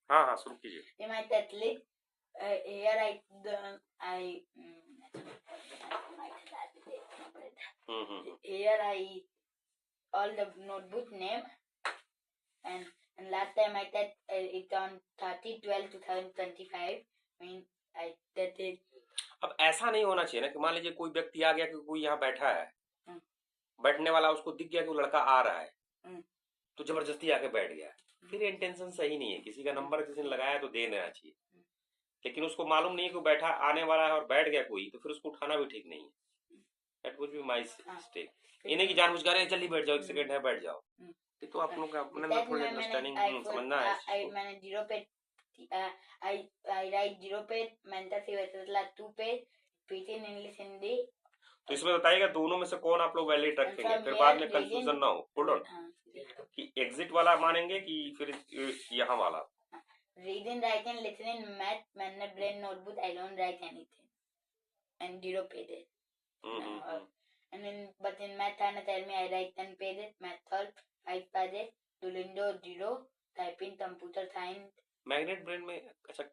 हाँ हाँ शुरू कीजिए। In my Catholic, here I here I all the notebook name and last time I did it on 30/12/2025. Mean I did it. अब ऐसा नहीं होना चाहिए ना कि मान लीजिए कोई व्यक्ति आ गया कि कोई यहाँ बैठा है, बैठने वाला उसको दिख गया कि वो लड़का आ रहा है, तो जबरदस्ती आके बैठ गया, फिर इंटेंशन सही नहीं है। किसी का नंबर किसी ने लगाया तो दे देना चाहिए, लेकिन उसको मालूम नहीं है कि बैठा आने वाला है और बैठ गया कोई, तो फिर उसको उठाना भी ठीक नहीं है। That would be my mistake. ये नहीं कि जानबूझ कर जल्दी बैठ जाओ, 1 सेकंड है बैठ जाओ, ये तो आप लोग का अपने अंदर थोड़ी अंडरस्टैंडिंग समझना है। मैंने 0 पे I write 0 पे मेंटर से वैसे 2 पे पीछे इंग्लिश हिंदी। तो इसमें बताइएगा दोनों में से कौन आप लोग वैलिड रखेंगे, फिर बाद में कंफ्यूजन ना हो। होल्ड ऑन, कि एग्जिट वाला मानेंगे कि फिर यहाँ वाला। Reading, writing, listening, math, मैंने brain notebook, I don't write anything and 0 pages. And then but in math tell me I write 10 pages, math solve 5 pages, Duolingo 0, typing, computer science. Magnet brain में, अच्छा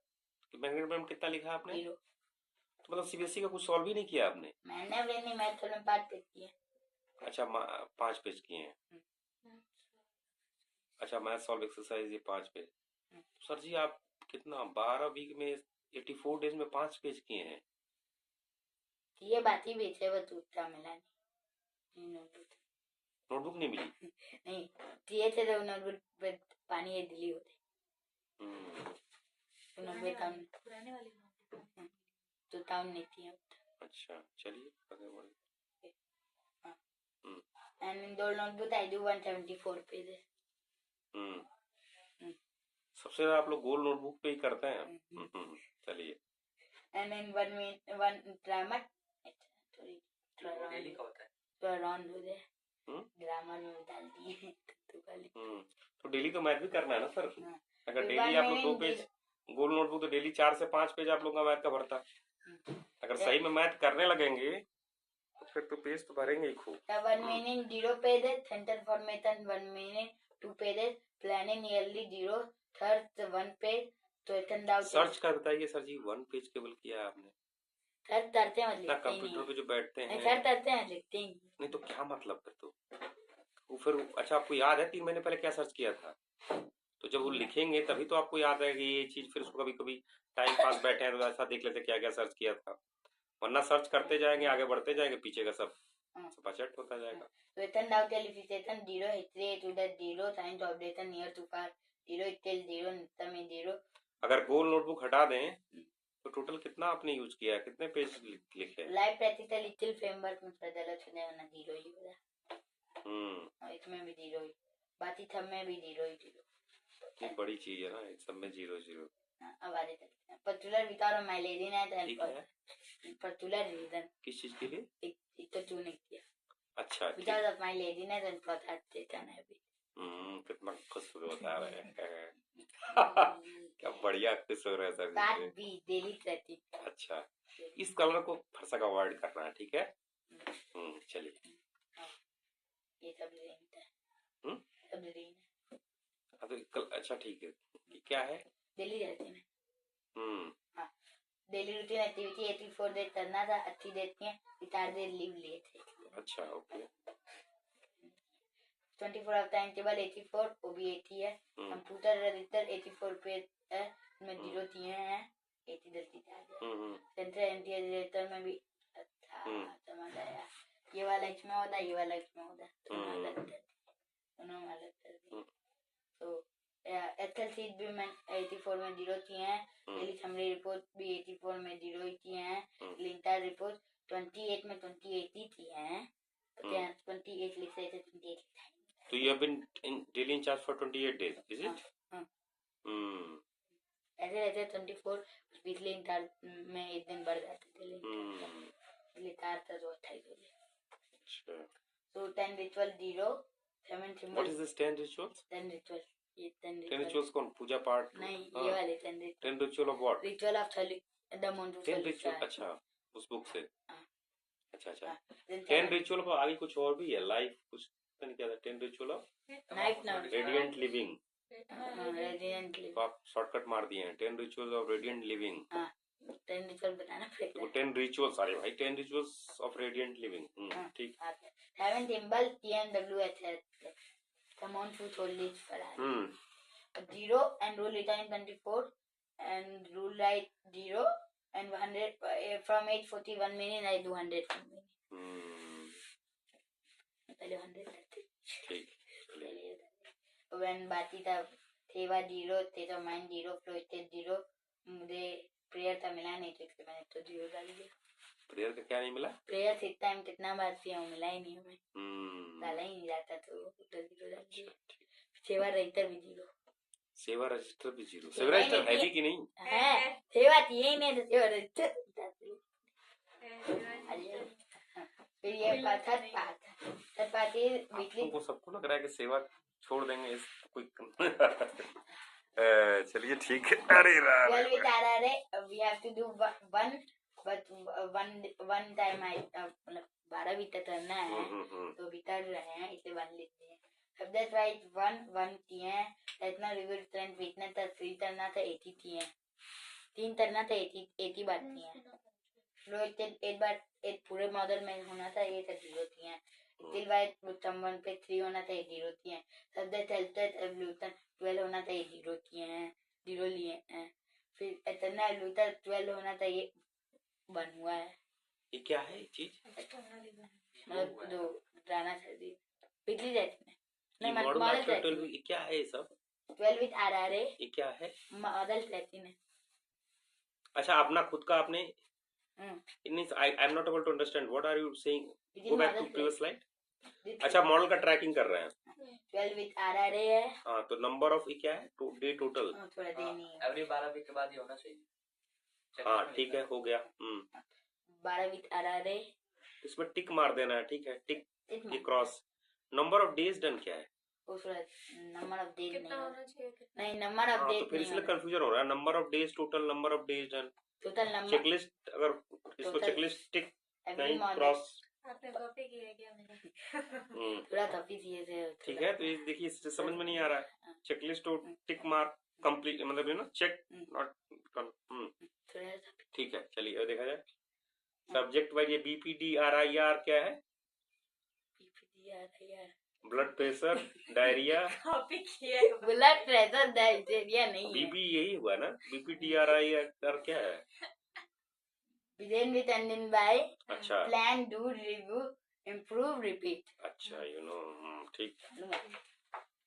magnet brain में कितना लिखा आपने? 0। तो मतलब CBSE का कुछ सॉल्व ही नहीं किया आपने? मैंने ब्रेन नहीं, मैथ में 5 पेज किए। अच्छा 5 पेज किए हैं। अच्छा मैथ सॉल्व एक्सरसाइज ये 5 पेज। सर जी आप कितना 12 वीक में 84 डेज में 5 पेज किए हैं? ये बात ही बेचे वो दूसरा मिला नहीं, नोटबुक नहीं मिली? नहीं दिए थे तो नोटबुक पे पानी ये दिली होते। तो नोटबुक काम पुराने वाले तो टाउन नहीं थी। अच्छा चलिए आगे बढ़िए। And in the notebook I do 174 pages. सबसे ज्यादा आप लोग गोल नोटबुक पे ही करते हैं। चलिए। And in one grammar, daily का होता है तो अराउंड हो जाए, ग्रामर में डाल दिए तो डेली तो मैथ भी करना है ना सर। अगर डेली आप लोग 2 पेज गोल नोटबुक, तो डेली 4 से 5 पेज आप लोग का मैथ का भरता। अगर सही में मैथ करने लगेंगे तो फिर तो पेज तो भरेंगे ही खूब। 1 minute 0 pages, sentence formation 1 minute 2 pages, planning nearly 0, third 1 page, तो सर्च कर बताइए सर जी 1 पेज केवल किया आपने? सर करते हैं लिखते कंप्यूटर पे जो बैठते हैं सर करते हैं लिखते ही नहीं, तो क्या मतलब फिर तो वो फिर अच्छा आपको याद है 3 महीने पहले क्या सर्च किया था? तो जब वो लिखेंगे तभी तो आपको याद आएगा ये चीज, फिर उसको कभी कभी टाइम पास बैठे हैं तो ऐसा देख लेते क्या क्या सर्च किया था, वरना सर्च करते जाएंगे आगे बढ़ते जाएंगे पीछे का सब पचट होता जाएगा। वेतन डाउट एलिफिकेशन 0, history to that 0, science operation near to far 0, scale 0, नित्य में 0। अगर गोल नोटबुक हटा दें तो टोटल कितना आपने यूज किया, कितने पेज लिखे? लाइव प्रैक्टिकल लिटिल फ्रेमवर्क में बदला छुने वाला 0 ही होगा। इसमें भी 0 ही, बाकी सब में भी 0 ही 0। ये बड़ी चीज है ना, सब में 0 0। अब आगे चलते हैं। पर्टिकुलर विकार और माइलेजिन है पर्टिकुलर रीजन किस चीज के लिए? एक तो चूने किया। अच्छा विकार ऑफ माइलेजिन है एंड प्रोटेक्शन है भी। कितना खुश बता रहे हैं। क्या बढ़िया खुश हो रहे हैं सर। बात भी डेली करती। अच्छा इस कलर को फरसा का अवॉइड करना है, ठीक है। चलिए ये सब रेंट है, सब रेंट है। अच्छा ठीक है, क्या है? डेली रहते हैं। हाँ डेली रूटीन एक्टिविटी 84 डेज करना था, अच्छी देती है, रिटायर डेज लीव लिए थे। अच्छा ओके। 24 ऑफ टाइम टेबल 84 वो भी 80 है। कंप्यूटर रजिस्टर 84 पेज है, इसमें 0 दिए हैं, 80 गलती सेंट्रल एंट्री रजिस्टर में भी। अच्छा समझ आया, ये वाला इसमें होता है, ये वाला इसमें होता है, दोनों अलग कर दिए। तो एक्सेल शीट भी मैं 84 में 0 किए हैं, डेली समरी रिपोर्ट भी 84 में 0 ही किए हैं, लिंटर रिपोर्ट 28 में 28 ही किए हैं, 28 लिख रहे थे 28 लिखा। So you have been daily in charge for 28 days, is it? ऐसे रहते 24, पिछले इंटर में एक दिन बढ़ जाते थे, लिटार था तो 28 हो गया। अच्छा। So 10 ritual 0, 7 symbol. What is this 10 rituals? 10 ritual. ये 10 rituals कौन पूजा पाठ? नहीं ये वाले 10 ritual. 10 ritual of what? Ritual of the month. 10 ritual अच्छा उस बुक से। अच्छा 10 ritual को आगे कुछ और भी है, लाइफ कुछ नहीं क्या था? 10 ritual of night radiant living. Radiant तो आप शॉर्टकट मार दिए हैं 10 rituals of radiant living. 10 ritual बताना पड़ेगा। तो 10 रिचुअल्स, अरे भाई 10 रिचुअल्स ऑफ रेडिएंट लिविंग। ठीक। Heaven symbol TNWH. Come on, food only Ferrari. 0 and rule return 24 and rule right 0 and 100 from 8:41 minutes I do 100 पहले 100 करते। ठीक। When बाती था सेवा 0 थे तो माइंड 0 फ्लो थे 0 मुझे प्रेयर का मिला नहीं तो इसलिए मैंने तो 0 डाल दिया। प्रेयर का क्या नहीं मिला? प्रेयर से टाइम कितना बार किया हूँ मिला ही नहीं हमें। डाला ही नहीं जाता तो 0 डाल दिया। सेवा रजिस्टर भी 0। सेवा रजिस्टर भी 0। सेवा रजिस्टर है भी कि नहीं? है। सेवा थी ही नहीं तो सेवा रजिस्टर। फिर ये थर्ड पार्टी वीकली। वो सबको लग रहा है कि सेवा छोड़ देंगे इस कोई चलिए ठीक है। अरे well with RRA we have to do one but one time I मतलब 12 बीटा करना है तो बीता रहे हैं इसलिए 1 लिखते हैं। अब दैट राइट 1 किए हैं इतना रिवर्स ट्रेंड बीतना था 3 करना था 80 किए हैं 3 करना था 80 बार किए हैं। रोहित एक बार एक पूरे मॉडल में होना था ये था 0 किए हैं। स्टिल वाइट समवन पे 3 होना था 0 किए हैं। सब दैट हेल्थ एवोल्यूशन 12 होना था 0 किए हैं 0 लिए हैं। फिर इतना एवोल्यूशन 12 होना था ये 1 हुआ है। ये क्या है चीज? मतलब जो गाना था पिछली जाती में नहीं मॉडल 12 क्या है ये सब? 12 विद आरआरए ये क्या है? मॉडल 13 है। अच्छा अपना खुद का आपने I am not able to understand what are you saying. Go back to previous slide. अच्छा मॉडल का ट्रैकिंग कर रहे हैं। 12 विद आरआरए है। हाँ तो नंबर ऑफ क्या है? Day total. थोड़ा दे नहीं है। एवरी 12 वीक के बाद ये होना चाहिए। हाँ ठीक है हो गया। 12 विद आरआरए इसमें टिक मार देना है। ठीक है टिक ये cross. Number of days done क्या है? नंबर ऑफ डेज नहीं नंबर ऑफ डेज तो फिर इसलिए कंफ्यूजन हो रहा है। Number of days total number of days done total number checklist अगर इसको चेकलिस्ट टिक नहीं क्रॉस आपने कॉपी किया क्या मेरा? पूरा कॉपी किए थे। ठीक है तो ये देखिए इससे समझ में नहीं आ रहा है। चेकलिस्ट तो टिक मार्क कंप्लीट मतलब यू नो चेक नॉट ठीक है। चलिए अब देखा जाए सब्जेक्ट वाइज ये BPDRIR क्या है? Blood pressure diarrhoea. कॉपी किया ब्लड प्रेशर डायरिया नहीं है। बीपी यही हुआ ना? BPDRIR क्या है? begin with ending by अच्छा plan do review improve repeat। अच्छा यू नो ठीक।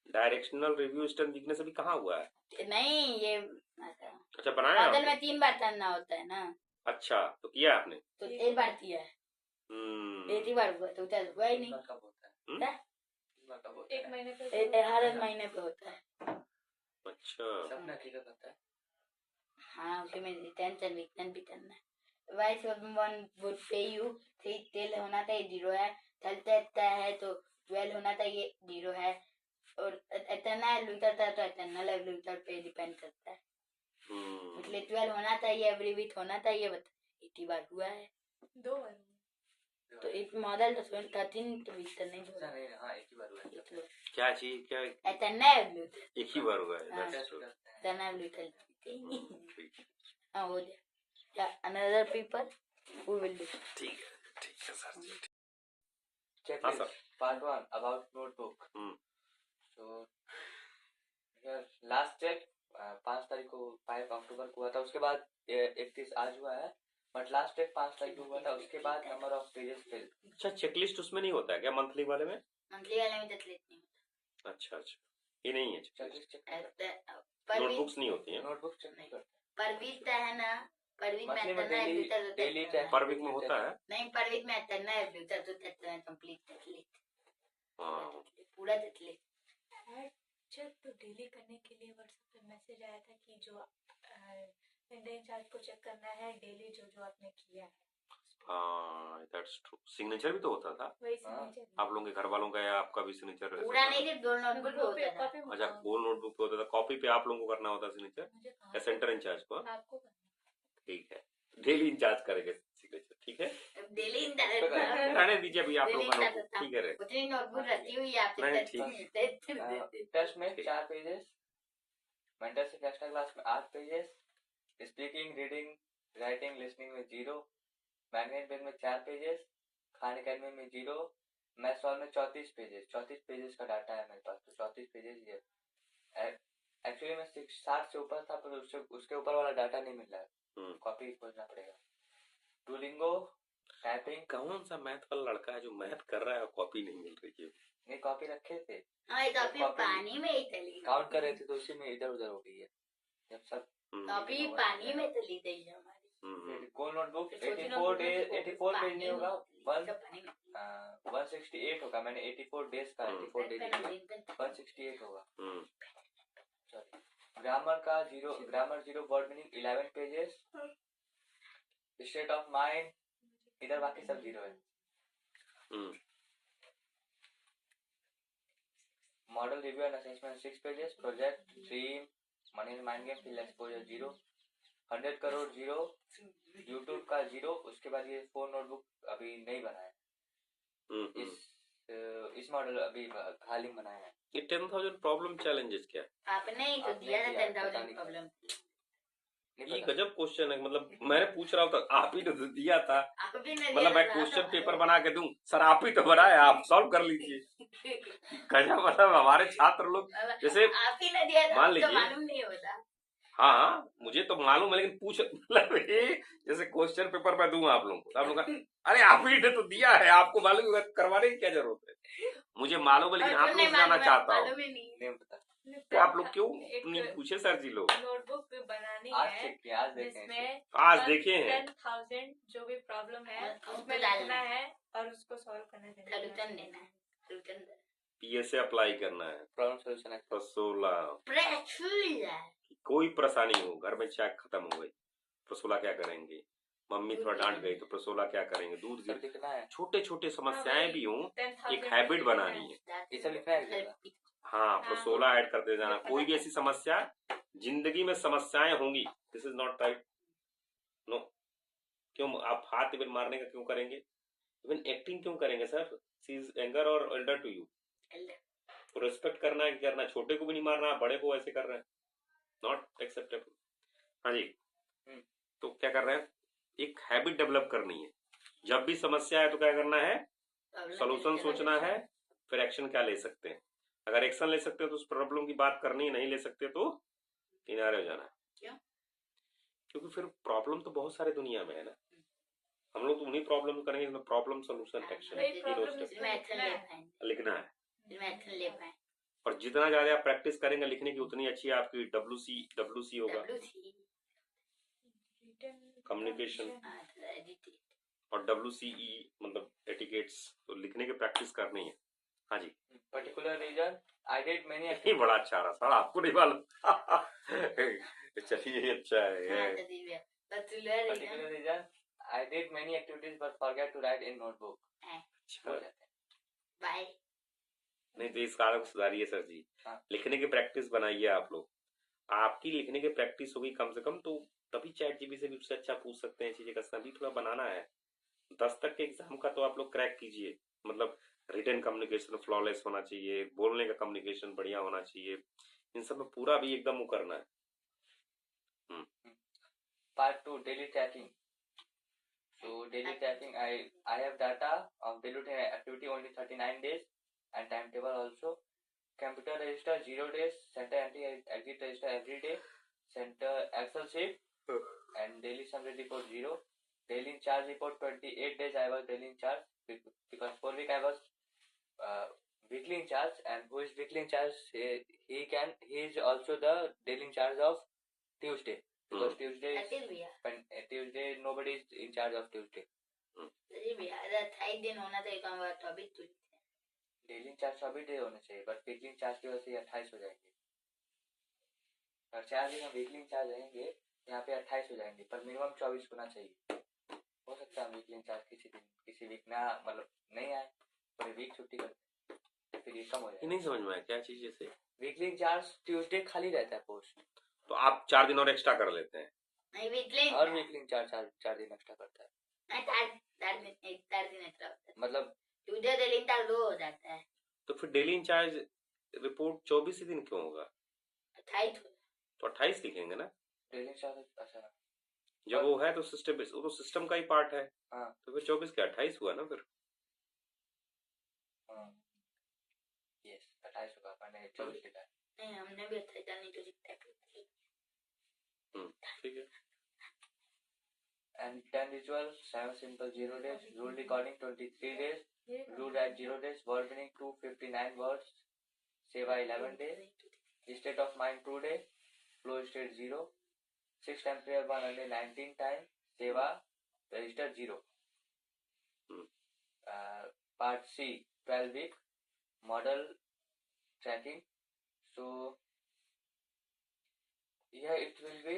डायरेक्शनल रिव्यू स्टर्न वीकनेस अभी कहाँ हुआ है? नहीं ये अच्छा बनाया मॉडल में 3 बार करना होता है ना। अच्छा तो किया आपने? तो 1 बार किया है। एक ही बार हुआ तो चल हुआ ही नहीं। कब होता है? 1 महीने पे हर महीने पे होता है। अच्छा सब ना ठीक करता है। हाँ उसमें रिटेंशन वीकनेस भी करना है। वाइस वन वुड पे यू 3 टेल होना था ये 0 है। चलता है तो 12 होना था ये 0 है और इतना लूटर था तो इतना लूटर पे डिपेंड करता है। इसलिए 12 होना था ये एवरी वीक होना था ये 80 बार हुआ है 2 बार तो एक मॉडल तो 13 तो वीक नहीं हुआ। हाँ एक ही बार हुआ है। क्या चीज क्या इतना लूटर एक ही बार हुआ है? हाँ। That's true. इतना लूटर ठीक हाँ हो गया। Another people who will do ठीक है सर जी। Checklist. हाँ सर। Part 1 about notebook. So last check 5 तारीख को 5 अक्टूबर को हुआ था। उसके बाद 31 आज हुआ है बट लास्ट चेक 5 तारीख को हुआ था। उसके बाद नंबर ऑफ पेजेस फिल। अच्छा चेकलिस्ट उसमें नहीं होता है क्या मंथली वाले में? मंथली वाले में चेकलिस्ट नहीं होता। अच्छा ये नहीं है चेकलिस्ट चेक नोटबुक्स नहीं होती हैं? नोटबुक चेक नहीं करते। पर वीक है ना पर वीक में मंथली में इतना डेली चेक पर वीक में होता है? नहीं पर वीक में इतना है फ्यूचर तो इतना कंप्लीट चेकलिस्ट हाँ पूरा चेकलिस्ट चेक तो डेली करने के लिए व्हाट्सएप पे मैसेज आया था कि जो इंडियन चार्ज को चेक करना है डेली जो आपने किया है। हाँ दैट्स ट्रू। सिग्नेचर भी तो होता था वही सिग्नेचर आप लोगों के घर वालों का या आपका भी सिग्नेचर? पूरा नहीं सिर्फ 2 नोटबुक पे होता था। अच्छा गोल नोटबुक पे होता था। कॉपी पे आप लोगों को करना होता सिग्नेचर या सेंटर इंचार्ज को? आपको करना। ठीक है डेली इंचार्ज करेंगे सिग्नेचर। ठीक है डेली रहने दीजिए अभी आप लोगों का ठीक है उतनी नोटबुक रखी हुई है नहीं, आपसे। टेस्ट में 4 पेजेस मेंटरशिप एक्स्ट्रा क्लास में 8 pages, speaking, reading, writing, listening में 0, मैग्नेट बेग में 4 पेजेस, खान अकेडमी में 0, मैथ्स वाल में 34 पेजेस का डाटा है मेरे पास, तो 34 पेजेस ही है। एक्चुअली मैं 60 से ऊपर था, पर उसके ऊपर वाला डाटा नहीं मिल रहा है, कॉपी खोजना पड़ेगा। Duolingo, typing. कौन सा मैथ वाला लड़का है जो मैथ कर रहा है और कॉपी नहीं मिल रही है? नहीं, कॉपी रखे थे, हाँ, कॉपी पानी में ही तली, काउंट कर रहे थे तो उसी में इधर उधर हो गई है। जब सब कॉपी पानी में तली गई है हमारी। कौन नोटबुक 84 पेज नहीं होगा, 168 होगा। मैंने 84 डेज का 84 डेज 168 होगा। Sorry. Grammar 0, word meaning 11 pages, state of mind, इधर बाकी सब 0 है। Model review and assessment 6 pages, project, dream, money and mind game, fill exposure 0, 100 crore 0, YouTube का 0। उसके बाद ये 4 नोटबुक अभी नहीं बना है, इस मॉडल अभी हाल ही बनाया है। ये 10,000 प्रॉब्लम चैलेंजेस क्या है? आपने ही तो दिया था 10,000 प्रॉब्लम। ये गजब क्वेश्चन है, मतलब मैंने पूछ रहा हूँ आप ही तो दिया था, मतलब मैं क्वेश्चन पेपर बना के दूं, सर आप ही तो बनाए, आप सॉल्व कर लीजिए। गजब, मतलब हमारे छात्र लोग जैसे आप ही ने दिया था, मान लीजिए, मालूम नहीं होता। हाँ मुझे तो मालूम है, लेकिन पूछ मतलब जैसे क्वेश्चन पेपर मैं दूंगा आप लोगों को, आप लोग अरे आप ही ने तो दिया है, आपको मालूम है, करवाने की क्या जरूरत है? मुझे मालूम है, लेकिन आप लोग जाना चाहता हूँ, तो आप लोग क्यों नहीं पूछे सर जी लोग? नोटबुक बनानी आज है आज जिसमें आज देखे हैं 10,000 जो भी प्रॉब्लम है उसमें उसमें लिखना है और उसको सॉल्व करना सॉल्यूशन देना है, पीएसए अप्लाई करना है, प्रॉब्लम सॉल्यूशन है। 16 कोई परेशानी हो, घर में चाय खत्म हो गई, प्रसोला क्या करेंगे? मम्मी थोड़ा डांट गई तो प्रसोला क्या करेंगे? दूध गिर, लिखना है, छोटे छोटे समस्याएं भी हों, एक हैबिट बनानी है। ये सब लिखना है। हाँ, प्रसोला ऐड करते जाना। कोई भी ऐसी समस्या, जिंदगी में समस्याएं होंगी, this is not right, no. क्यों आप हाथ इवन मारने का क्यों करेंगे? इवन एक्टिंग क्यों करेंगे सर? सी इज यंगर और एल्डर टू यू, तो रिस्पेक्ट करना है कि करना, छोटे को भी नहीं मारना, बड़े को ऐसे कर रहे हैं, नॉट एक्सेप्टेबल। हाँ जी, तो क्या कर रहे हैं? एक हैबिट डेवलप करनी है, जब भी समस्या है तो क्या करना है? सॉल्यूशन सोचना है, फिर एक्शन क्या ले सकते हैं। अगर एक्शन ले सकते हो तो उस प्रॉब्लम की बात करनी है, नहीं ले सकते तो किनारे हो जाना है। क्यों? क्योंकि फिर प्रॉब्लम तो बहुत सारे दुनिया में है ना, हम लोग तो उन्हीं प्रॉब्लम करेंगे, प्रॉब्लम सॉल्यूशन एक्शन लिखना है। और जितना ज्यादा आप प्रैक्टिस करेंगे लिखने की, उतनी अच्छी आपकी डब्ल्यूसी होगा, कम्युनिकेशन, और WCE मतलब एटिकेट्स, तो लिखने की प्रैक्टिस करनी है। हाँ जी। Particular reason I did many, बड़ा अच्छा रहा सर, आपको नहीं मालूम। चलिए अच्छा है। Particular reason I did many activities but forget to write in notebook. Bye. नहीं तो इस कारण सुधारिए सर जी, लिखने की प्रैक्टिस बनाइए आप लोग। आपकी लिखने की प्रैक्टिस होगी कम से कम, तो तभी चैट जीपीटी से भी उससे अच्छा पूछ सकते हैं चीजें का। सभी थोड़ा बनाना है, 10 तक के एग्जाम का तो आप लोग क्रैक कीजिए, मतलब रिटन कम्युनिकेशन फ्लॉलेस होना चाहिए, बोलने का कम्युनिकेशन बढ़िया होना चाहिए, इन सब में पूरा भी एकदम वो करना है। Part 2, daily tracking. So daily tracking, I have data of daily activity only 39 days and timetable also. Computer register 0 days, center entry exit register every day, center Excel sheet and daily summary report 0. Daily in charge report 28 days I was daily in charge, because 4 week I was weekly in charge, and who is weekly in charge, he is also the daily in charge of Tuesday, because Tuesday nobody is in charge of Tuesday. दिन होना चाहिए काम, तो अभी तो daily in charge सभी day होने चाहिए, बट वीकली इंचार्ज की वजह से 28 हो जाएंगे। और 4 दिन हम वीकली इंचार्ज रहेंगे, यहाँ पे 28 हो जाएंगे, पर मिनिमम 24 होना चाहिए। हो सकता है वीकली इंचार्ज किसी वीक ना, मतलब नहीं आए, पूरे वीक छुट्टी कर, फिर ये कम हो जाएगा। नहीं समझ में आया क्या चीज? जैसे वीकली इंचार्ज ट्यूसडे खाली रहता है पोस्ट, तो आप 4 दिन और एक्स्ट्रा कर लेते हैं, नहीं वीकली, और वीकली इंचार्ज 4 दिन एक्स्ट्रा करता है, मतलब ट्यूसडे डेली इंचार्ज 2 हो जाता है। तो फिर डेली इंचार्ज रिपोर्ट 24 दिन क्यों होगा? 28 तो 28 लिखेंगे ना, डेली चार्ज। अच्छा जब वो है तो सिस्टम, वो तो सिस्टम का ही पार्ट है। हाँ तो फिर 24 क्या 28 हुआ ना फिर। यस 28 होगा, मैंने 24 लिखा है। नहीं हमने भी 28 नहीं तो लिखता है। ठीक है। And 10 ritual, 7 simple 0 days, rule recording 23 days, rule at 0 days, word meaning 259 words, seva 11 days, state of mind 2 days, flow state 0, 6 time prayer 119 times, seva register 0. Part C 12 week model tracking. So here it will be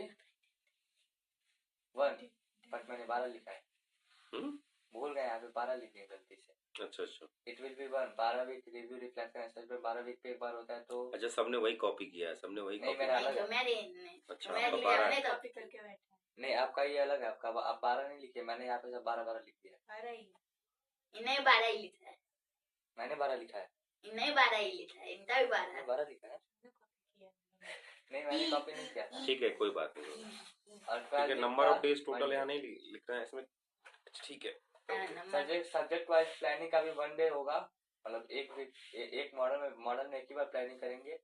1, but मैंने 12 लिखा है। भूल गए, यहाँ पे 12 लिखे गलती से। अच्छा अच्छा। It will be 1 12 week review reflection assessment 12 week पे एक बार होता है। तो अच्छा सबने वही कॉपी किया है, सबने वही नहीं कॉपी मेरा किया अलग है। अच्छा मैं आपका लिया 12 हमने है। कॉपी करके बैठा नहीं आपका ये अलग है, आपका आप 12 नहीं लिखे, मैंने यहाँ पे सब 12 लिख दिया। 12 ही इन्हें 12 ही लिखा है, मैंने 12 लिखा है। इन्हें 12 ही लिखा है, इनका भी 12 है। 12 लिखा है। कॉपी किया नहीं मैंने कॉपी नहीं किया। ठीक है कोई बात नहीं। और ठीक है, नंबर ऑफ डेज टोटल यहाँ नहीं लिख रहे हैं इसमें। ठीक है। सब्जेक्ट वाइज प्लानिंग का भी 1 डे होगा, मतलब एक मॉडल में एक ही बार प्लानिंग करेंगे,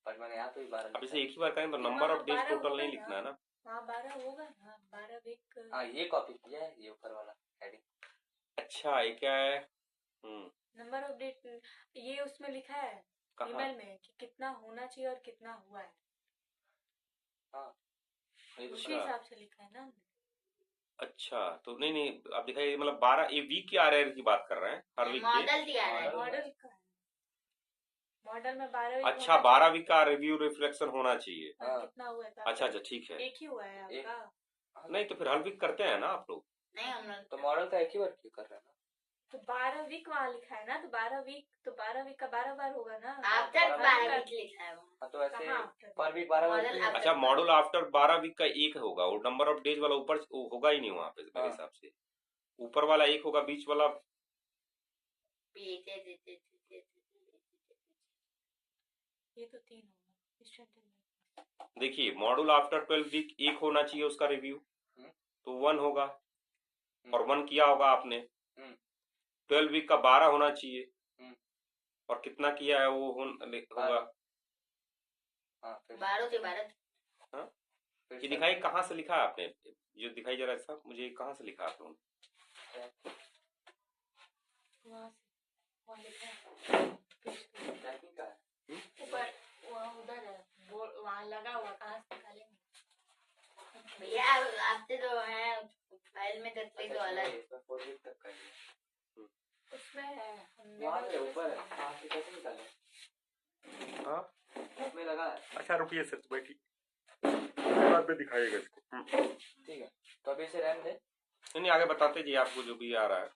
बट मैंने यहाँ पे भी 12 अब इसे एक ही बार करें तो नंबर ऑफ डेज टोटल नहीं लिखना है ना। वहाँ 12 होगा ना, 12 वीक। हाँ ये कॉपी किया है, ये ऊपर वाला हेडिंग। अच्छा ये क्या है। नंबर ऑफ डेट ये उसमें लिखा है कहाँ? ईमेल में कि कितना होना चाहिए और कितना हुआ है। हाँ उसी हिसाब से लिखा है ना। अच्छा तो नहीं आप दिखाइए, मतलब 12 ये वीक की आरआर की बात कर रहे हैं, हर वीक की। मॉडल दिया है, मॉडल का मॉडल में 12 वीक। अच्छा 12 वीक का रिव्यू रिफ्लेक्शन होना चाहिए। हाँ। कितना हुआ था? अच्छा अच्छा ठीक है। एक ही हुआ है आपका। नहीं तो फिर हर वीक करते हैं ना आप लोग। नहीं हम लोग तो मॉडल का एक ही बार क्यों कर रहे हैं ना। तो 12 वीक वहाँ लिखा है ना, तो 12 वीक का 12 बार होगा ना। आफ्टर 12 वीक लिखा है वहाँ। हाँ तो ऐसे कहाँ पर वीक 12 मॉडल बार। आफ्टर अच्छा मॉड्यूल आफ्टर 12 वीक का एक होगा, वो नंबर ऑफ डेज वाला ऊपर वो होगा ही नहीं वहाँ पे मेरे हाँ। हिसाब से। ऊपर वाला एक होगा, बीच वाला ये तो 3 होगा इस सेंटेंस में। देखिए मॉड्यूल आफ्टर 12 वीक एक होना चाहिए उसका रिव्यू, तो 1 होगा और 1 किया होगा आपने। 12 वीक का 12 होना चाहिए और कितना किया है वो होगा 12 से 12। हाँ ये दिखाई कहाँ से लिखा है आपने, जो दिखाई जरा साहब मुझे कहाँ से लिखा आपने। वहाँ लिखा है ऊपर, वहाँ उधर है वहाँ लगा हुआ, कहाँ से निकालेंगे भैया आपसे तो है फाइल में दस्ते तो अलग उसमें है। वहाँ पे ऊपर है, वहाँ से कैसे निकालें। हाँ उसमें लगा है। अच्छा रुकिए सर बैठी, बाद में दिखाइएगा इसको। ठीक है तो अभी इसे रहने दे। नहीं आगे बताते जी आपको जो भी आ रहा है।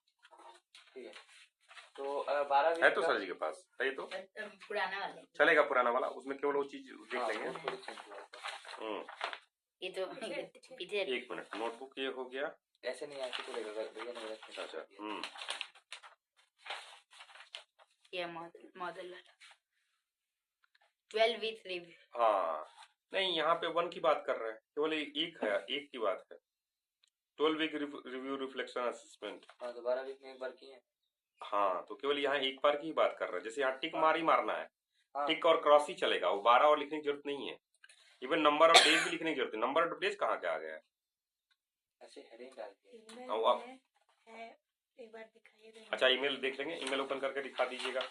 ठीक है तो 12 वीक है तो सर जी के पास है तो पुराना वाला चलेगा, पुराना वाला उसमें केवल वो चीज देख लेंगे। ये तो पीछे एक मिनट, नोटबुक ये हो गया। ऐसे नहीं ऐसे तो भैया ने गलत नहीं अच्छा ये मॉडल वाला 12 वीक रिव्यू। हाँ नहीं यहाँ पे 1 की बात कर रहे हैं, केवल एक है, एक की बात है। 12 वीक रिव्यू रिफ्लेक्शन असेसमेंट। हाँ तो 12 वीक में एक बार किए। हाँ तो केवल यहाँ एक बार की ही बात कर रहे हैं, जैसे यहाँ टिक मार ही मारना है। हाँ। टिक और क्रॉस ही चलेगा, वो 12 और लिखने की जरूरत नहीं है। इवन नंबर ऑफ डेज भी लिखने की जरूरत है। नंबर ऑफ डेज कहाँ के आ गया है, ऐसे हेडिंग डाल दिए। एक बार दिखाइए। अच्छा ईमेल देख लेंगे, ईमेल ओपन करके दिखा दीजिएगा।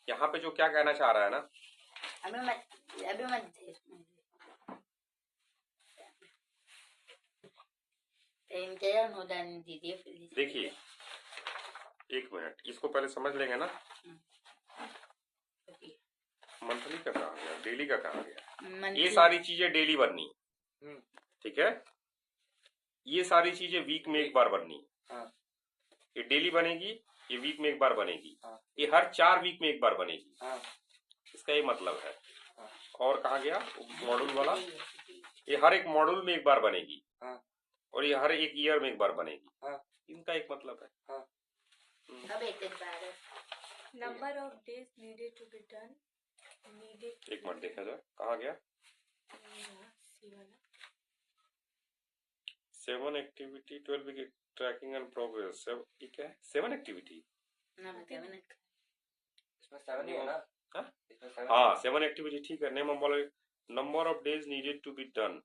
यहाँ पे जो क्या कहना चाह रहा है ना, अभी मत इंतजार होता नहीं दीजिए फिर। देखिए एक मिनट इसको पहले समझ लेंगे ना। मंथली का कहा गया, डेली का कहा गया। ये सारी चीजें डेली बननी है, ठीक है। ये सारी चीजें वीक में एक बार बननी है। ये डेली बनेगी, ये वीक में एक बार बनेगी, ये हर 4 वीक में एक बार बनेगी। इसका ये मतलब है। और कहा गया मॉड्यूल वाला, ये हर एक मॉड्यूल में एक बार बनेगी और ये हर एक ईयर में एक बार बनेगी। इनका एक मतलब है। Number of days needed to be done एक मिनट देखा जाए कहा गया। सी वाला 7 activity 12 week tracking and progress. सब ठीक है, 7 एक्टिविटी। ना ना क्या मैंने इसमें 7 ही है ना? हाँ इसमें 7 हाँ 7 एक्टिविटी ठीक है। नेम बोले number of days needed to be done.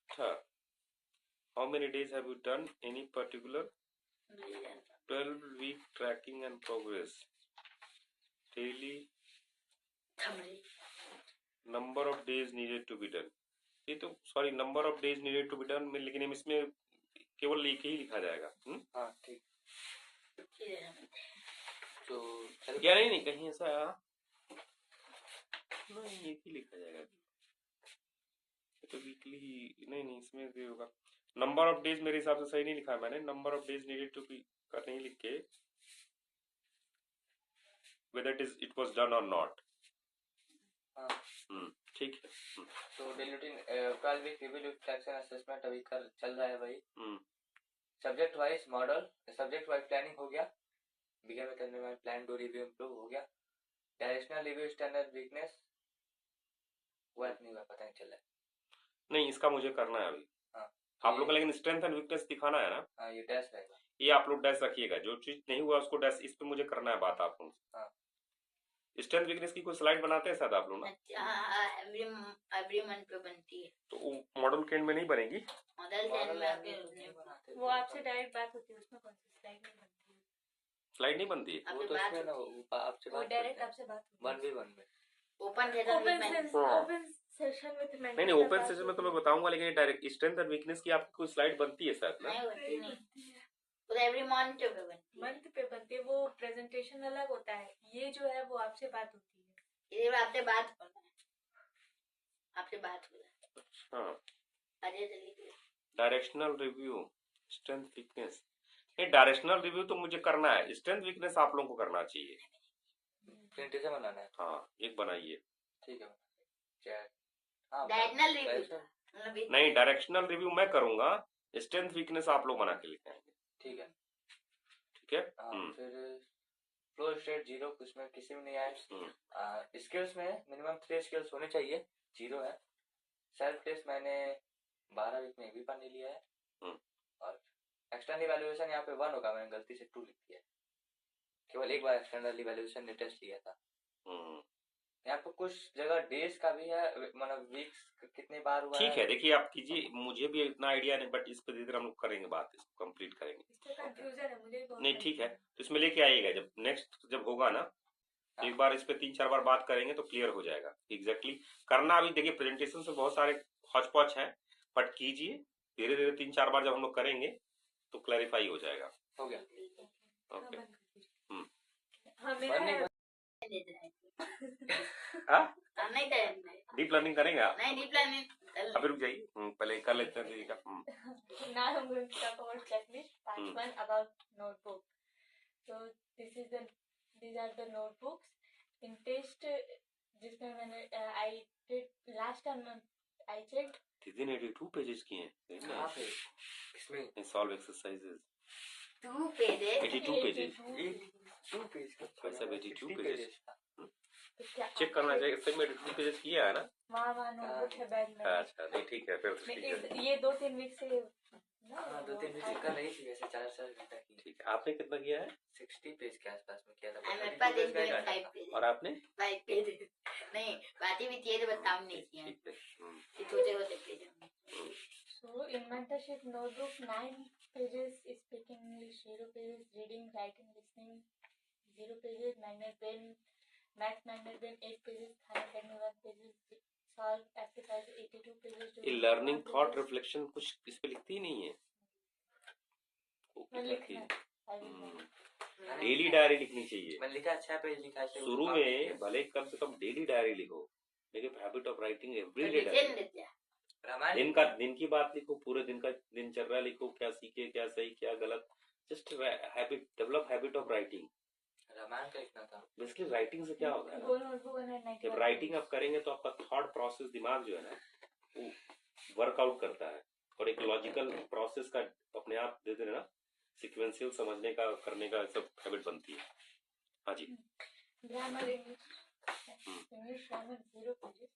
अच्छा, how many days have you done any particular 12 week tracking and progress daily number of days needed to be done. ये तो sorry number of days needed to be done में, लेकिन इसमें केवल एक ही लिखा जाएगा। हाँ ठीक। तो चलो क्या नहीं कहीं ऐसा नहीं, एक ही लिखा जाएगा। ये तो वीकली नहीं इसमें भी होगा। नंबर ऑफ डेज मेरे हिसाब से सही नहीं लिखा है मैंने। Number of days needed to be का नहीं लिख के whether it was done or not। हाँ ठीक है। तो daily routine 12 week review traction assessment अभी चल रहा है भाई। Subject wise model, subject wise planning हो गया, बिगिन में करने में प्लान टू रिव्यू इम्प्रूव हो गया। डायरेक्शनल रिव्यू स्टैंडर्ड वीकनेस हुआ नहीं हुआ पता नहीं चल रहा है। नहीं इसका मुझे करना है अभी। हाँ आप लोग का लेकिन स्ट्रेंथ एंड वीकनेस दिखाना है ना। हाँ ये डैश रहेगा। ये आप लोग डैश रखिएगा, जो चीज नहीं हुआ उसको डैश, इस पे मुझे करना है बात आप लोग। हाँ स्ट्रेंथ वीकनेस की कोई स्लाइड बनाते हैं शायद आप लोग ना। एवरी मंथ पे बनती है। तो वो मॉडल के एंड में नहीं बनेगी। मॉडल मॉडल में लाइन आके में उसने नहीं बनाते। वो आपसे डायरेक्ट बात होती है, उसमें कौन सी स्लाइड नहीं बनती है। स्लाइड नहीं बनती है। वो आपसे तो बात इसमें ना होती है। आपसे वो बात डायरेक्ट करते आपसे बात हैं होती 1v1 में। ओपन थे है। तो ओपन सेशन में तो नहीं ओपन सेशन में तो मैं बताऊंगा, लेकिन डायरेक्ट स्ट्रेंथ एंड वीकनेस की आपकी कोई स्लाइड बनती है शायद ना। नहीं होती नहीं, वो एवरी मंथ पे बनती है। मंथ पे बनती है, वो प्रेजेंटेशन अलग होता है। ये जो है वो आपसे बात होती है। ये आपसे बात करना है, आपसे बात हो रहा है। हाँ अजय जल्दी डायरेक्शनल रिव्यू स्ट्रेंथ वीकनेस। नहीं डायरेक्शनल रिव्यू तो मुझे करना है, स्ट्रेंथ वीकनेस आप लोगों को करना चाहिए। प्रेजेंटेशन बनाना है। हाँ एक बनाइए। ठीक है चैट। हाँ डायरेक्शनल रिव्यू direction- मतलब नहीं डायरेक्शनल रिव्यू मैं करूंगा, स्ट्रेंथ वीकनेस आप लोग बना के लेके आएंगे। ठीक है। ठीक है। हाँ फिर फ्लो स्टेट 0 उसमें किसी में नहीं आया। स्किल्स में मिनिमम 3 स्किल्स होने चाहिए, 0 है। सेल्फ टेस्ट मैंने 12 वीक में भी पढ़ नहीं लिया है। और एक्सटर्नल इवैल्यूएशन यहाँ पे 1 होगा, मैंने गलती से 2 लिख दिया है। केवल एक बार एक्सटर्नल इवैल्यूएशन ने टेस्ट लिया था। यहाँ पे कुछ जगह डेज का भी है, मतलब वीक्स कितने बार हुआ ठीक है। देखिए आप कीजिए, मुझे भी इतना आइडिया नहीं, बट इस पर धीरे धीरे हम लोग करेंगे बात, इसको कंप्लीट करेंगे। इसमें कंफ्यूजन है मुझे भी बहुत। नहीं ठीक है, तो इसमें लेके आइएगा जब नेक्स्ट जब होगा ना, एक बार इस पे 3-4 बार बात करेंगे तो क्लियर हो जाएगा एग्जैक्टली करना। अभी देखिए प्रेजेंटेशन से बहुत सारे हौच पौच है, बट कीजिए धीरे धीरे 3-4 बार जब हम लोग करेंगे तो क्लैरिफाई हो जाएगा। हो गया। ओके। हाँ मेरा नहीं करेंगे। डीप लर्निंग करेंगे आप? नहीं डीप लर्निंग अभी रुक जाइए, पहले कर लेते हैं दीदी का। Now I'm going to talk about checklist part 1 about notebook. So these are the notebooks in test जिसमें मैंने I did last time I checked। दीदी ने 82 पेजेस किए हैं। कहाँ पे? इसमें solve exercises 2 pages 82 pages. 2 page का वैसे 82 60 पेजेस तो क्या चेक करना चाहिए। सही में 82 पेजेस किया है ना? वहाँ नोटबुक है बैग में। अच्छा नहीं ठीक है फिर ठीक है। ये 2-3 वीक से हाँ 2-3 वीक का नहीं थी वैसे, 4 घंटा की। ठीक है। आपने कितना किया है? 60 पेज के आसपास में किया था। मेरे पास 5 पेज और आपने? 5 पेज नहीं बातें भी थी बट काम नहीं किया। ठीक है। ये छोटे पेज हैं। So in mentorship notebook 9 pages is speaking English, 0 pages reading, writing, listening, 0 pages magnet pen, math magnet pen 8 pages, खाना करने 1 pages, solve exercise 82 pages। ये लर्निंग थॉट रिफ्लेक्शन कुछ इस पे लिखती ही नहीं है। डेली डायरी लिखनी चाहिए। मैंने लिखा 6 पेज लिखा है। शुरू में भले कम से कम डेली डायरी लिखो, लेकिन habit of writing every day. दिन की बात लिखो, पूरे दिन का दिनचर्या लिखो, क्या सीखे, क्या सही, क्या गलत। Just habit, develop habit of writing. Ramayan का लिखना था। बेसिकली राइटिंग से क्या होगा ना, वो नोटबुक है जब राइटिंग आप करेंगे तो आपका थॉट प्रोसेस, दिमाग जो है ना वो वर्कआउट करता है, और एक लॉजिकल प्रोसेस का अपने आप दे देना, सीक्वेंशियल समझने का, करने का सब हैबिट बनती है। हाँ जी। Grammar English grammar 0 pages.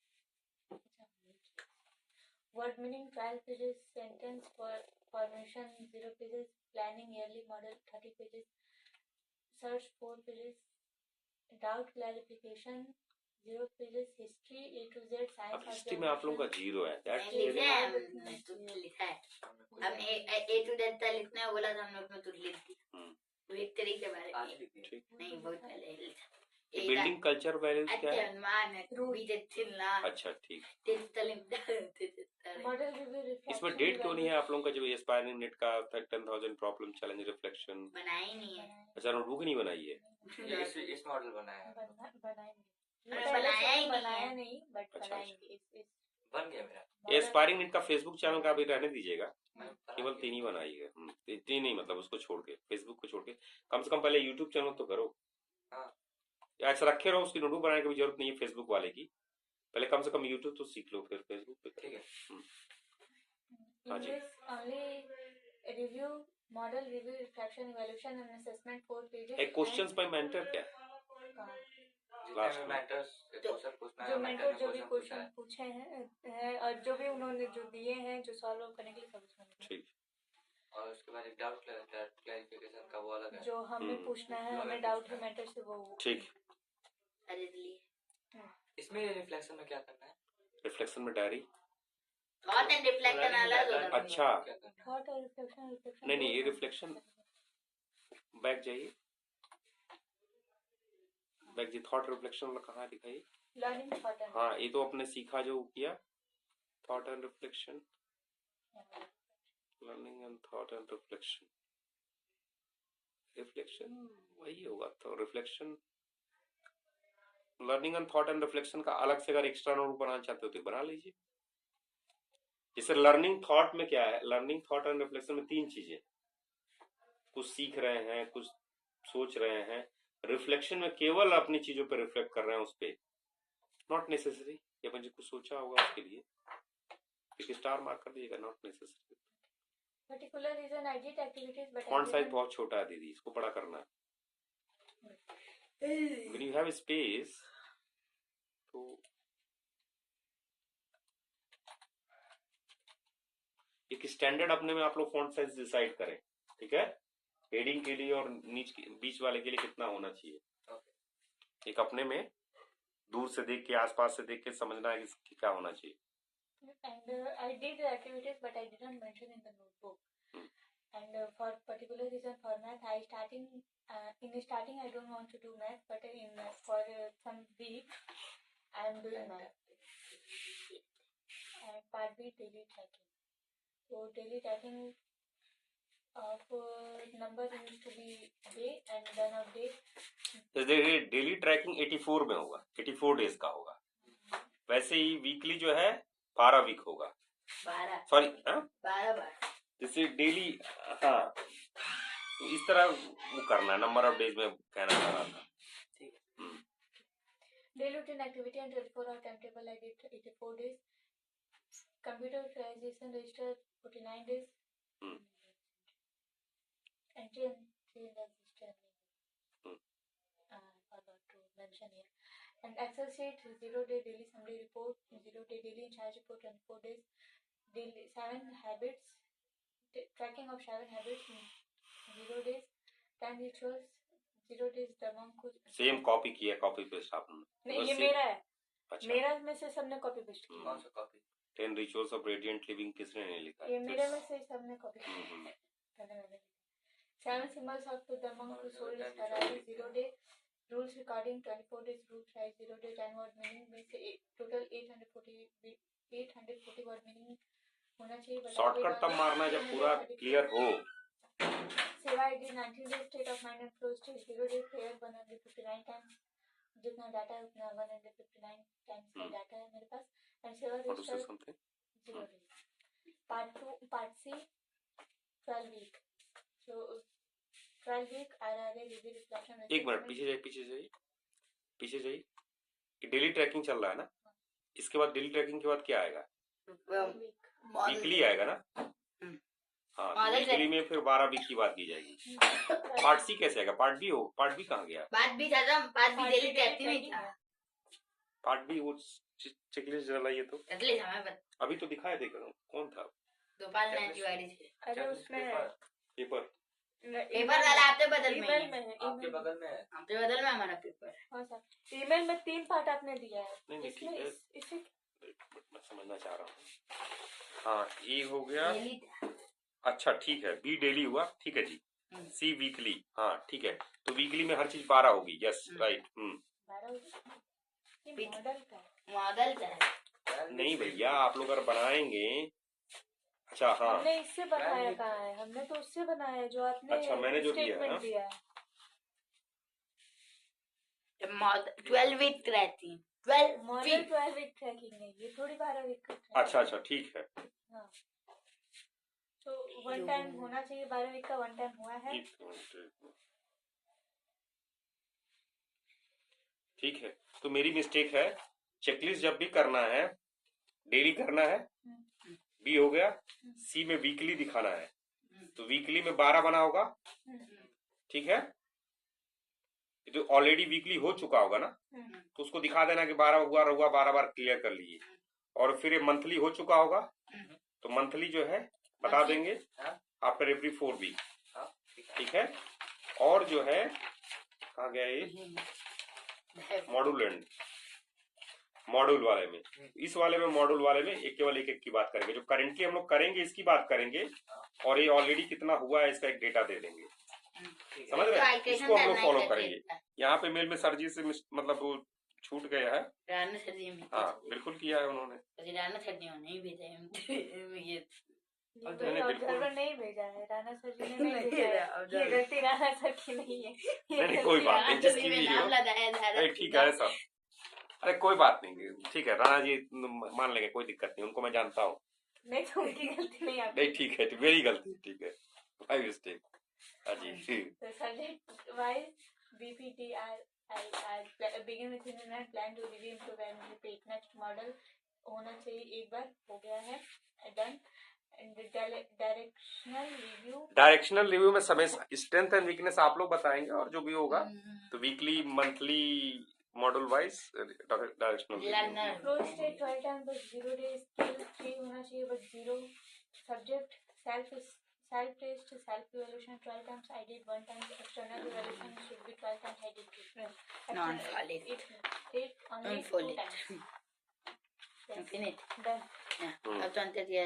word meaning 12 pages, sentence for formation 0 pages, planning yearly model 30 pages, search 4 pages, doubt clarification 0 pages, history A to Z अब science हिस्ट्री में आप लोगों का 0 है, दैट्स वेरी लिखा है, हमने तो लिखा है। हम ए टू जेड तक लिखना है बोला था हम लोग ने, तो लिख दिया। विक्ट्री के बारे आज में लिखी है। ठीक। नहीं, बहुत पहले लिखा। बिल्डिंग कल्चर वैल्यूज क्या है? अच्छा ठीक। मॉडल रिव्यू इसमें डेट क्यों नहीं है आप लोगों का? जब एस्पायरिंग नेट का 10,000 प्रॉब्लम चैलेंज रिफ्लेक्शन बनाई नहीं है। अच्छा, नोटबुक नहीं बनाई है? इस मॉडल बनाया है। बनाया नहीं, बट अच्छा, बनाएंगे। बन गया मेरा। एस्पायरिंग नेट का फेसबुक चैनल का अभी रहने दीजिएगा, केवल 3 ही बनाई है। 3 नहीं, मतलब उसको छोड़ के, फेसबुक को छोड़ के कम से कम पहले यूट्यूब चैनल तो करो। हाँ। ऐसा रखे रहो, उसकी नोटबुक बनाने की भी जरूरत नहीं है फेसबुक वाले की। पहले कम से कम यूट्यूब तो सीख लो, फिर फेसबुक पे ठीक है। हाँ जी। Only review model review reflection evaluation and assessment 4 pages. एक क्वेश्चंस बाय मेंटर क्या? लास्ट में मेंटर्स क्वेश्चन पूछना है, जो मेंटर मेंटर ने जो भी क्वेश्चन पूछा क्वेश्चन है। पूछे हैं और जो भी उन्होंने जो दिए हैं, जो सॉल्व करने के लिए सब उसमें लिखना है। ठीक। और उसके बाद एक डाउट क्लैरिफिकेशन का वो अलग है। जो हमें पूछना है, हमें डाउट है मेंटर से, वो ठीक। इसमें रिफ्लेक्शन में क्या करना है? रिफ्लेक्शन में डायरी। थॉट एंड रिफ्लेक्शन अलग होता है। अच्छा। थॉट और रिफ्लेक्शन नहीं, ये रिफ्लेक्शन बैक जाइए, बैक जी। थॉट रिफ्लेक्शन कहाँ दिखाई? Learning thought. हाँ, ये तो अपने सीखा जो किया, thought and reflection, learning and thought and reflection. Reflection वही होगा। तो reflection, learning and thought and reflection का अलग से अगर एक्स्ट्रा नोट बनाना चाहते हो तो बना लीजिए। जैसे लर्निंग थॉट में क्या है, लर्निंग थॉट एंड रिफ्लेक्शन में 3 चीजें, कुछ सीख रहे हैं, कुछ सोच रहे हैं। रिफ्लेक्शन में केवल अपनी चीजों पे रिफ्लेक्ट कर रहे हैं, उस पे नॉट नेसेसरी। ये अपन जी कुछ सोचा होगा उसके लिए एक स्टार मार्क कर दीजिएगा, not necessary. Particular reason I did activities but font size बहुत छोटा है दीदी, इसको बड़ा करना है। When you have space, तो एक स्टैंडर्ड अपने में आप लोग फॉन्ट साइज डिसाइड करें, ठीक है? हेडिंग के लिए और बीच वाले के लिए कितना होना चाहिए, एक अपने में दूर से देख के, आसपास से देख के समझना है कि क्या होना चाहिए। And I did the activities, but I didn't mention in the notebook. And for particular reason for math, in starting I don't want to do math, but for some week I am doing math. And part B, daily tracking. So daily tracking of number needs to be day and then of day. Daily tracking 84 में होगा, 84 days का होगा। वैसे ही weekly जो है 12 week होगा, 12 sorry 12 जैसे daily. हाँ, तो इस तरह वो करना है, नंबर ऑफ डेज में कहना चाह रहा था। Daily routine activity and 24-hour timetable I did 84 days. Computerization register 49 days. Entry in the register. Forgot to mention here. And Excel sheet 0 day daily summary report, 0 day daily in charge report 24 days. Daily 7 habits, tracking of 7 habits in 0 days. 10 rituals 0 days दमन कुछ। Same copy किया, copy paste आपने? नहीं, ये मेरा है। अच्छा। मेरा में से सबने कॉपी पेस्ट किया। कौन सा copy? 10 rituals of radiant living किसने नहीं लिखा? ये मेरे में से सबने कॉपी किया। 7 symbols of the monk who sold his Ferrari 0 day. Rules recording 24 days. Rules write 0 day. 10 word meaning में से total 840 word meaning होना चाहिए। शॉर्टकट तब मारना जब पूरा क्लियर हो। सेवा I D 19 days state of mind and flow state 0 day prayer 159 times। जितना डाटा है उतना 159 टाइम्स का डाटा है मेरे पास। एंड सेवा register 0 day। Part C 12 week. So 12 week RRA review reflection. एक मिनट पीछे जाइए। डेली ट्रैकिंग चल रहा है ना? इसके बाद डेली ट्रैकिंग के बाद क्या आएगा? वीकली आएगा ना? हाँ, वीकली में फिर 12 वीक की बात की जाएगी। पार्ट सी कैसे आएगा? पार्ट बी कहाँ गया? पार्ट बी खत्म, पार्ट बी डेली ट्रैकिंग में था। काट भी वो चेकलिस्ट डाला ये तो एटलीस्ट हमें अभी तो दिखाया देख रहा हूँ कौन था गोपाल नाथ तिवारी थे। अरे उसमें पेपर पेपर वाला आपके बदल में ईमेल है। में है, आपके ईमेल में। बगल में है। आपके बदल में हमारा पेपर है। हाँ सर, ईमेल में 3 पार्ट आपने दिया है। नहीं नहीं इसमें ठीक है इसे मैं समझना चाह रहा हूँ। हाँ ए हो गया डेली था। अच्छा ठीक है बी डेली हुआ ठीक है जी सी वीकली हाँ ठीक है तो वीकली में हर चीज 12 होगी यस राइट 12 ये मॉडल का है। मॉडल का है। नहीं भैया आप लोग अगर बनाएंगे अच्छा हाँ हमने इससे बनाया कहाँ है, हमने तो उससे बनाया है जो आपने अच्छा, मैंने जो दिया है, स्टेटमेंट हाँ। दिया है। 12 वीक रहती है। 12 मॉडल वीक 12 वीक ट्रैकिंग है, ये थोड़ी 12 वीक का ट्रैकिंग। अच्छा अच्छा ठीक है हाँ, तो वन टाइम होना चाहिए, 12 वीक का वन टाइम हुआ है। एक मिनट। ठीक है तो मेरी मिस्टेक है चेकलिस्ट जब भी करना है डेली करना है बी हो गया सी में वीकली दिखाना है तो वीकली में 12 बना होगा ठीक है तो ऑलरेडी वीकली हो चुका होगा ना तो उसको दिखा देना कि 12 हुआ 12 बार क्लियर कर लीजिए और फिर ये मंथली हो चुका होगा तो मंथली जो है बता देंगे आफ्टर एवरी 4 वीक ठीक है और जो है कहाँ गया ये मॉड्यूल वाले में इस वाले में मॉड्यूल वाले में एक केवल एक की बात करेंगे जो करंटली हम लोग करेंगे इसकी बात करेंगे और ये ऑलरेडी कितना हुआ है इसका एक डेटा दे देंगे समझ रहे हैं इसको हम लोग फॉलो करेंगे यहाँ पे मेल में सर जी से मतलब वो छूट गया है राणा सर जी ने हाँ बिल्कुल किया है उन्होंने राणा सर जी ने नहीं भेजा है ये ये ऑब्जर्वर नहीं भेजा है, राणा सर जी ने नहीं भेजा है। ये गलती राणा सर की नहीं है, ये नहीं कोई बात नहीं जिसकी भी हो नहीं ठीक है सब अरे कोई बात नहीं ठीक है राणा जी मान लेंगे कोई दिक्कत नहीं उनको मैं जानता हूँ नहीं तो उनकी गलती नहीं आपकी। नहीं ठीक है मेरी गलती ठीक है माय मिस्टेक हाँ जी The subject wise BPTR begin with and plan to review improve and repeat next model होना चाहिए एक बार हो गया है डन एंड डायरेक्शनल रिव्यू में समय स्ट्रेंथ एंड वीकनेस आप लोग बताएंगे और जो भी होगा तो weekly monthly model wise directional flow state 12 time but 0 days skill 3 होना चाहिए but 0 subject self test self evaluation 12 times I did 1 time external evaluation should be 12 times I did 2 non valid it only 2 times infinite done अब तो अंतर दिया